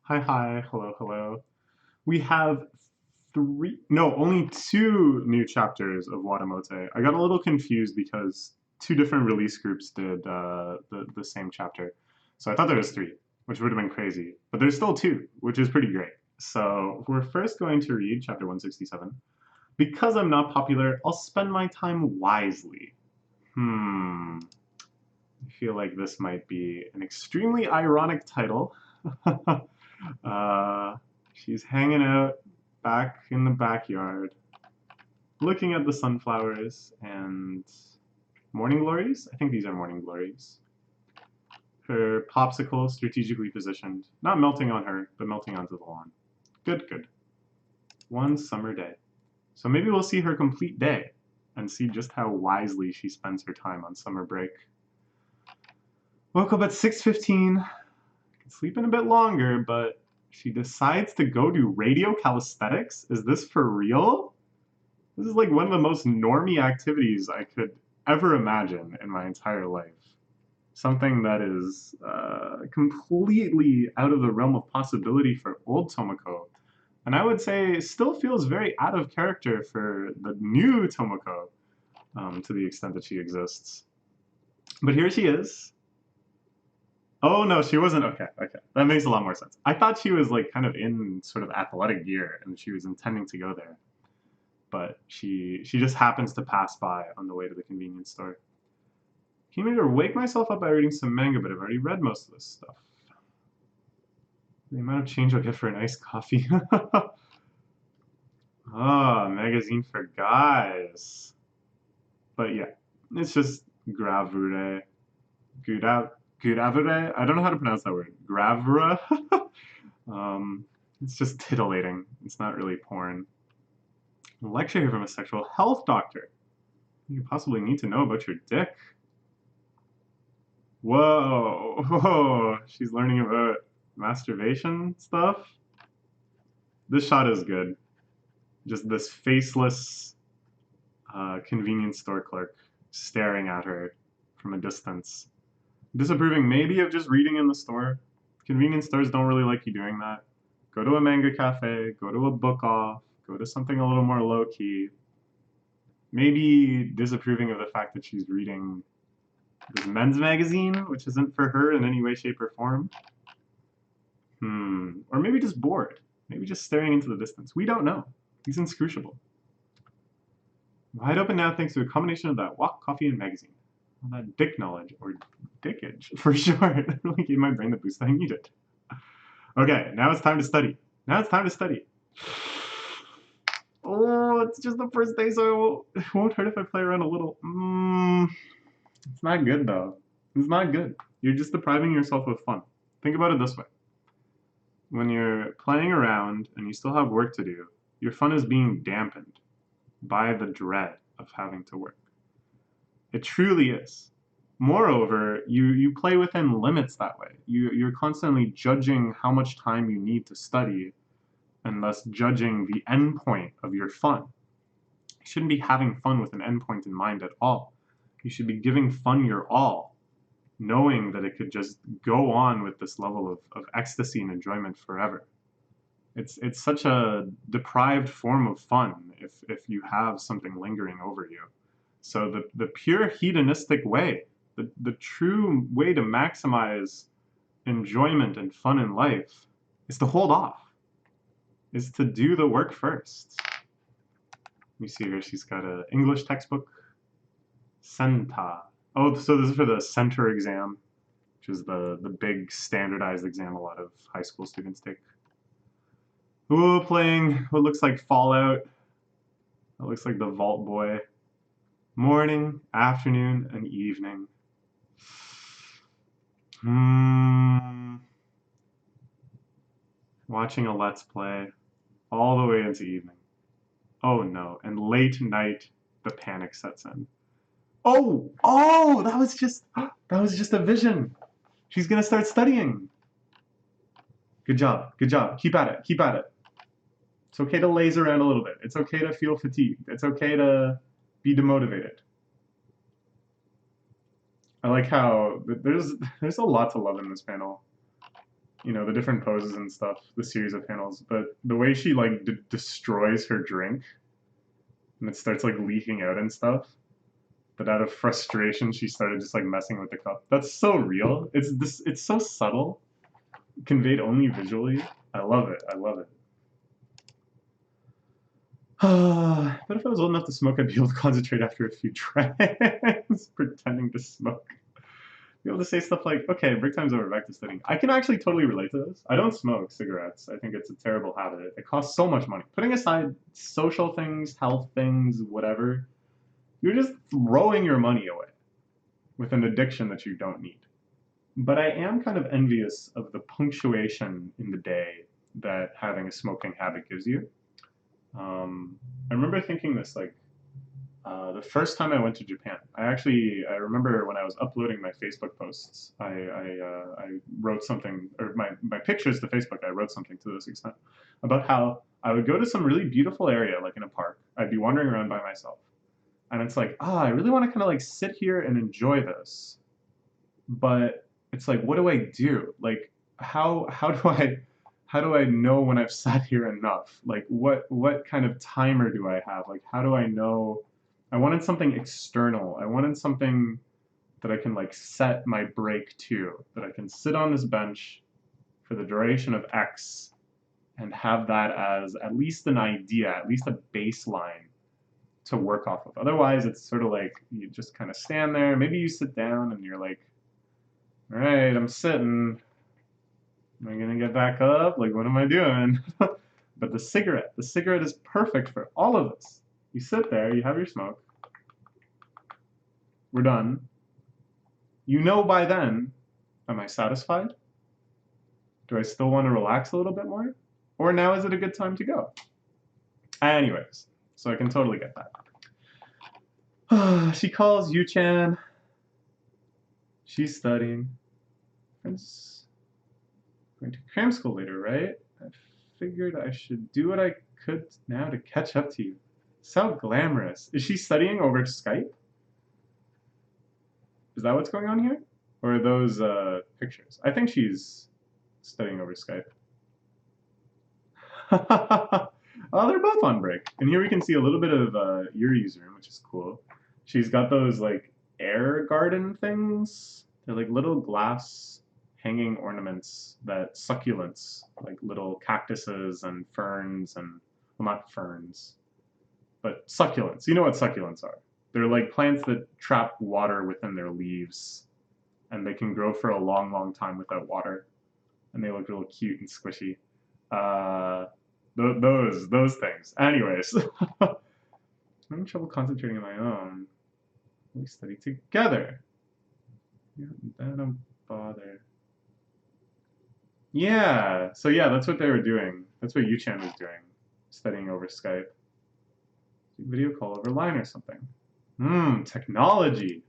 Hi, hi, hello, hello. We have no, only two new chapters of Watamote. I got a little confused because two different release groups did the same chapter. So I thought there was three, which would have been crazy. But there's still two, which is pretty great. So we're first going to read chapter 167. Because I'm not popular, I'll spend my time wisely. I feel like this might be an extremely ironic title. uh, she's hanging out back in the backyard, looking at the sunflowers and morning glories. I think these are morning glories. Her popsicle strategically positioned, not melting on her, but melting onto the lawn. Good, good. One summer day. So maybe we'll see her complete day and see just how wisely she spends her time on summer break. Woke up at 6:15. Could sleep in a bit longer, but she decides to go do radio calisthenics? Is this for real? This is like one of the most normie activities I could ever imagine in my entire life. Something that is completely out of the realm of possibility for old Tomoko. And I would say still feels very out of character for the new Tomoko, to the extent that she exists. But here she is. Oh no, she wasn't. Okay, okay. That makes a lot more sense. I thought she was like kind of in sort of athletic gear and she was intending to go there. But she just happens to pass by on the way to the convenience store. Came here to wake myself up by reading some manga, but I've already read most of this stuff. The amount of change I'll get for an iced coffee. Ah, magazine for guys. But yeah, it's just gravure. Gravure? I don't know how to pronounce that word. Gravura? um, it's just titillating. It's not really porn. A lecture here from a sexual health doctor. You possibly need to know about your dick. Whoa, whoa, she's learning about masturbation stuff. This shot is good. Just this faceless convenience store clerk staring at her from a distance. Disapproving maybe of just reading in the store. Convenience stores don't really like you doing that. Go to a manga cafe, go to a book off, go to something a little more low key. Maybe disapproving of the fact that she's reading this men's magazine, which isn't for her in any way, shape, or form. Or maybe just bored. Maybe just staring into the distance. We don't know. He's inscrutable. Wide open now thanks to a combination of that walk, coffee, and magazine. All that dick knowledge, or dickage, for sure. It really gave my brain the boost I needed. Okay, now it's time to study. Now it's time to study. Oh, it's just the first day, so it won't hurt if I play around a little. It's not good, though. It's not good. You're just depriving yourself of fun. Think about it this way. When you're playing around and you still have work to do, your fun is being dampened by the dread of having to work. It truly is. Moreover, you play within limits that way. You're constantly judging how much time you need to study and thus judging the endpoint of your fun. You shouldn't be having fun with an endpoint in mind at all. You should be giving fun your all, knowing that it could just go on with this level of ecstasy and enjoyment forever. It's such a deprived form of fun if you have something lingering over you. So the pure hedonistic way, the true way to maximize enjoyment and fun in life is to hold off, is to do the work first. You see here, she's got an English textbook, Senta. Oh, so this is for the center exam, which is the big standardized exam a lot of high school students take. Ooh, playing what looks like Fallout. That looks like the Vault Boy. Morning, afternoon, and evening. Watching a Let's Play all the way into evening. Oh no, and late night, the panic sets in. Oh, that was just a vision. She's gonna start studying. Good job, good job. Keep at it, keep at it. It's okay to laze around a little bit. It's okay to feel fatigued. It's okay to be demotivated. I like how there's a lot to love in this panel. you know, the different poses and stuff, the series of panels, but the way she like destroys her drink and it starts like leaking out and stuff. But out of frustration, she started just like messing with the cup. That's so real. It's so subtle, conveyed only visually. I love it. I love it. But if I was old enough to smoke, I'd be able to concentrate after a few tries, pretending to smoke. Be able to say stuff like, okay, break time's over, back to studying. I can actually totally relate to this. I don't smoke cigarettes. I think it's a terrible habit. It costs so much money. Putting aside social things, health things, whatever, you're just throwing your money away with an addiction that you don't need. But I am kind of envious of the punctuation in the day that having a smoking habit gives you. I remember thinking this like the first time I went to Japan. I remember when I was uploading my Facebook posts, I wrote something, or my pictures to Facebook, I wrote something to this extent about how I would go to some really beautiful area, like in a park. I'd be wandering around by myself. And it's like, I really want to kind of like sit here and enjoy this. But it's like, what do I do? Like, how do I know when I've sat here enough? Like, what kind of timer do I have? Like, how do I know? I wanted something external. I wanted something that I can like set my break to, that I can sit on this bench for the duration of X and have that as at least an idea, at least a baseline to work off of. Otherwise, it's sort of like you just kind of stand there. Maybe you sit down and you're like, all right, I'm sitting. Am I gonna get back up? Like, what am I doing? But the cigarette is perfect for all of this. You sit there, you have your smoke. We're done. You know by then, am I satisfied? Do I still want to relax a little bit more? Or now is it a good time to go? Anyways, so I can totally get that. She calls Yu-chan. She's studying. Friends going to cram school later, right? I figured I should do what I could now to catch up to you. So glamorous. Is she studying over Skype? Is that what's going on here? Or are those pictures? I think she's studying over Skype. Oh, they're both on break. And here we can see a little bit of Yuri's room, which is cool. She's got those like air garden things. They're like little glass hanging ornaments that succulents, like little cactuses and ferns and, well, not ferns, but succulents. You know what succulents are. They're like plants that trap water within their leaves, and they can grow for a long, long time without water. And they look real cute and squishy. Those things. Anyways, I'm having trouble concentrating on my own. We study together. Yeah, don't bother. Yeah, so yeah, that's what they were doing. That's what Yu-chan was doing, studying over Skype. Video call over line or something. Technology.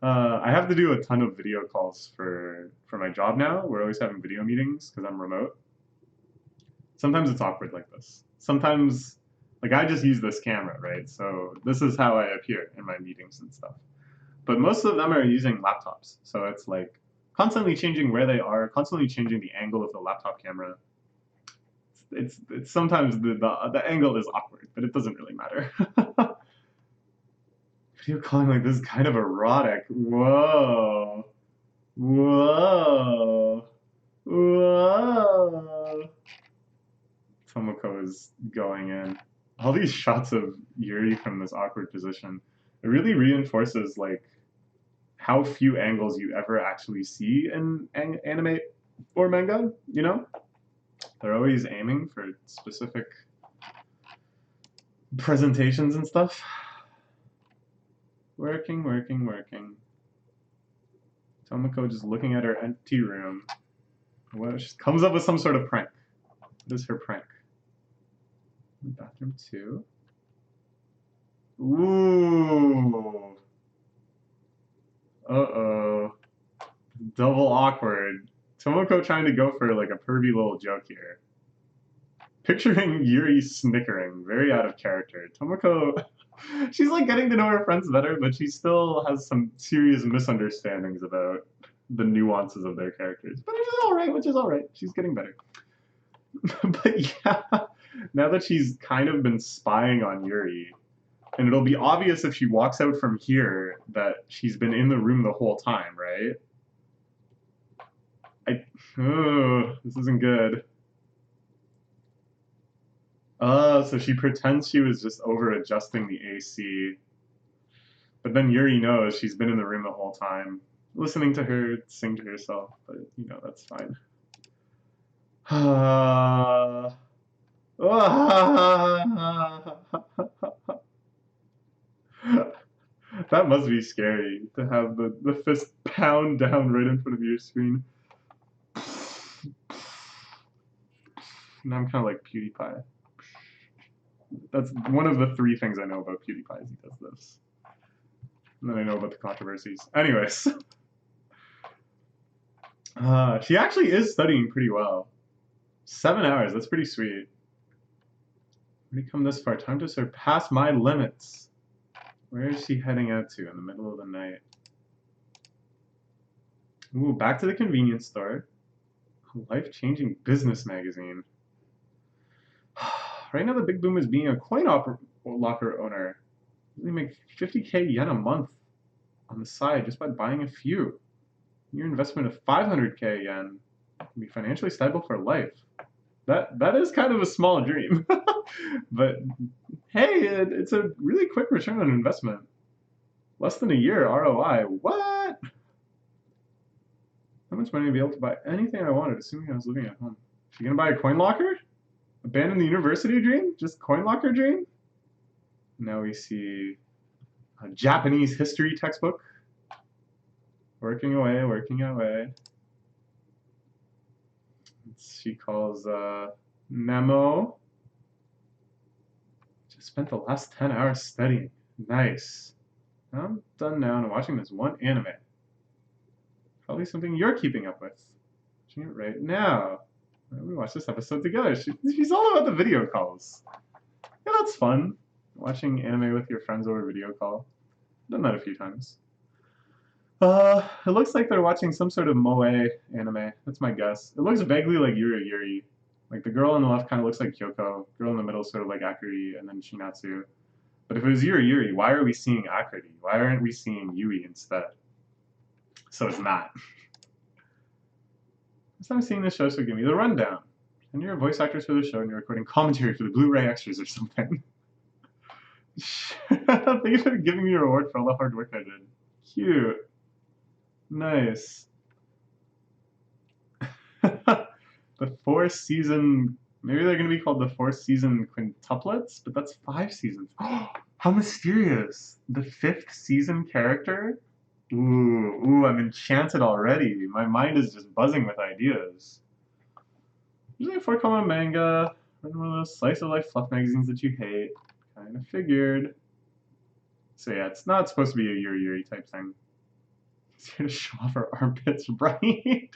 I have to do a ton of video calls for my job now. We're always having video meetings because I'm remote. Sometimes it's awkward like this. Sometimes, like I just use this camera, right? So this is how I appear in my meetings and stuff. But most of them are using laptops. So it's like constantly changing where they are, constantly changing the angle of the laptop camera. It's sometimes the angle is awkward, but it doesn't really matter. Video calling like this is kind of erotic. Whoa. Whoa. Whoa. Tomoko is going in. All these shots of Yuri from this awkward position, it really reinforces like how few angles you ever actually see in anime or manga, you know? They're always aiming for specific presentations and stuff. Working, working, working. Tomoko just looking at her empty room. What? She comes up with some sort of prank. What is her prank? Bathroom 2. Ooh. Uh-oh. Double awkward. Tomoko trying to go for like a pervy little joke here. Picturing Yuri snickering, very out of character. Tomoko, she's like getting to know her friends better, but she still has some serious misunderstandings about the nuances of their characters. But it's all right, which is all right. She's getting better. But yeah, now that she's kind of been spying on Yuri, and it'll be obvious if she walks out from here that she's been in the room the whole time, right? Oh, this isn't good. So she pretends she was just over adjusting the AC. But then Yuri knows she's been in the room the whole time, listening to her sing to herself, but you know, that's fine. That must be scary to have the fist pound down right in front of your screen. Now I'm kind of like PewDiePie. That's one of the 3 things I know about PewDiePie is he does this. And then I know about the controversies. Anyways. She actually is studying pretty well. 7 hours, that's pretty sweet. Already come this far, time to surpass my limits. Where is she heading out to in the middle of the night? Ooh, back to the convenience store. A life-changing business magazine. Right now the big boom is being a coin locker owner. You make 50k yen a month on the side just by buying a few. Your investment of 500k yen can be financially stable for life. That is kind of a small dream. But hey, it's a really quick return on investment. Less than a year ROI. What? How much money to be able to buy anything I wanted, assuming I was living at home? You gonna buy a coin locker? Abandon the university dream? Just coin locker dream? Now we see a Japanese history textbook. Working away, working away. She calls Nemo. Just spent the last 10 hours studying. Nice. I'm done now and watching this one anime. Probably something you're keeping up with. Watching it right now. We watch this episode together. She's all about the video calls. Yeah, that's fun. Watching anime with your friends over video call. Done that a few times. It looks like they're watching some sort of moe anime. That's my guess. It looks vaguely like Yuri Yuri. Like the girl on the left kind of looks like Kyoko. Girl in the middle sort of like Akuri, and then Shinatsu. But if it was Yuri Yuri, why are we seeing Akuri? Why aren't we seeing Yui instead? So it's not. First time seeing this show, so give me the rundown. And you're a voice actress for the show, and you're recording commentary for the Blu-ray extras or something. Thank you for giving me a reward for all the hard work I did. Cute. Nice. The 4-season, maybe they're going to be called the 4-season quintuplets, but that's 5 seasons. How mysterious. The 5th season character? Ooh, I'm enchanted already. My mind is just buzzing with ideas. Usually a 4-comma manga, one of those slice of life fluff magazines that you hate. Kind of figured. So yeah, it's not supposed to be a Yuri Yuri type thing. It's here to show off her armpits, right?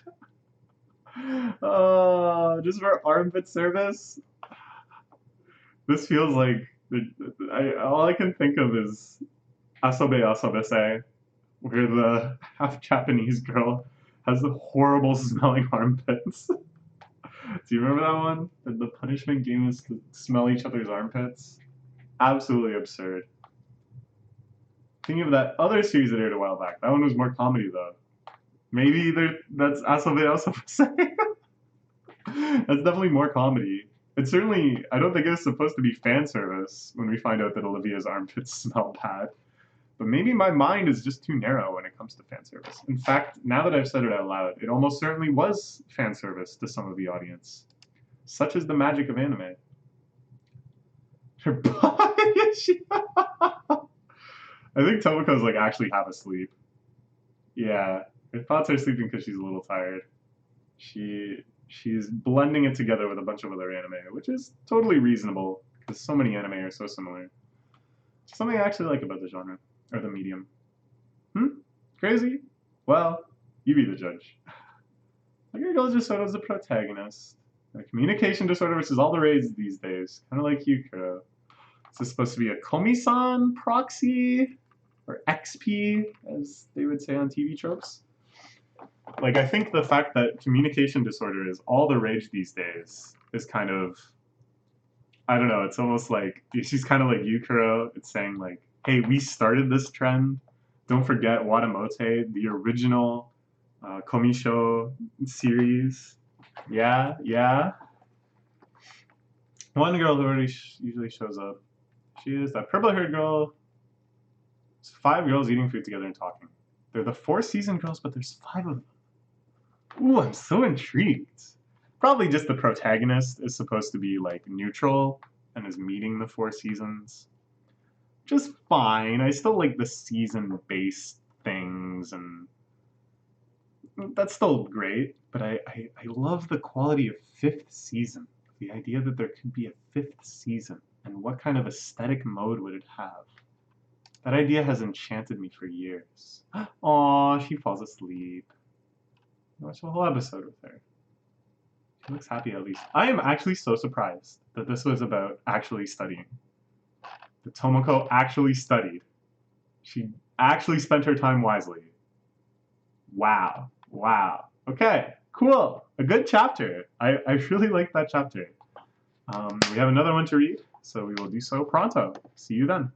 Just for armpit service? This feels like, all I can think of is Asobe Asobese, where the half-Japanese girl has the horrible smelling armpits. Do you remember that one? The punishment game is to smell each other's armpits? Absolutely absurd. Thinking of that other series that aired a while back. That one was more comedy, though. Maybe that's Asobe Asobese. That's definitely more comedy. It's certainly, I don't think it was supposed to be fan service when we find out that Olivia's armpits smell bad. But maybe my mind is just too narrow when it comes to fan service. In fact, now that I've said it out loud, it almost certainly was fan service to some of the audience. Such is the magic of anime. Her body, I think Tomoko's like actually half asleep. Yeah, her thoughts are sleeping because she's a little tired. She's blending it together with a bunch of other anime, which is totally reasonable because so many anime are so similar. Something I actually like about the genre, or the medium. Crazy? Well, you be the judge. Like, Girl Jisoda's the protagonist. A communication disorder, which is all the rage these days. Kind of like Yukiro. Is this supposed to be a Komi-san proxy? Or XP, as they would say on TV tropes? Like, I think the fact that communication disorder is all the rage these days is kind of, I don't know, it's almost like, she's kind of like Yukiro. It's saying like, hey, we started this trend. Don't forget Watamote, the original Komisho series. Yeah, yeah. One girl who already usually shows up. She is that purple-haired girl. It's 5 girls eating food together and talking. They're the 4-season girls, but there's 5 of them. Ooh, I'm so intrigued. Probably just the protagonist is supposed to be like neutral and is meeting the 4 seasons. Just fine. I still like the season-based things, and that's still great. But I love the quality of 5th season. The idea that there could be a 5th season, and what kind of aesthetic mode would it have? That idea has enchanted me for years. Aw, she falls asleep. I watched the whole episode with her. She looks happy at least. I am actually so surprised that this was about actually studying. That Tomoko actually studied. She actually spent her time wisely. Wow. Wow. Okay, cool. A good chapter. I really like that chapter. We have another one to read, so we will do so pronto. See you then.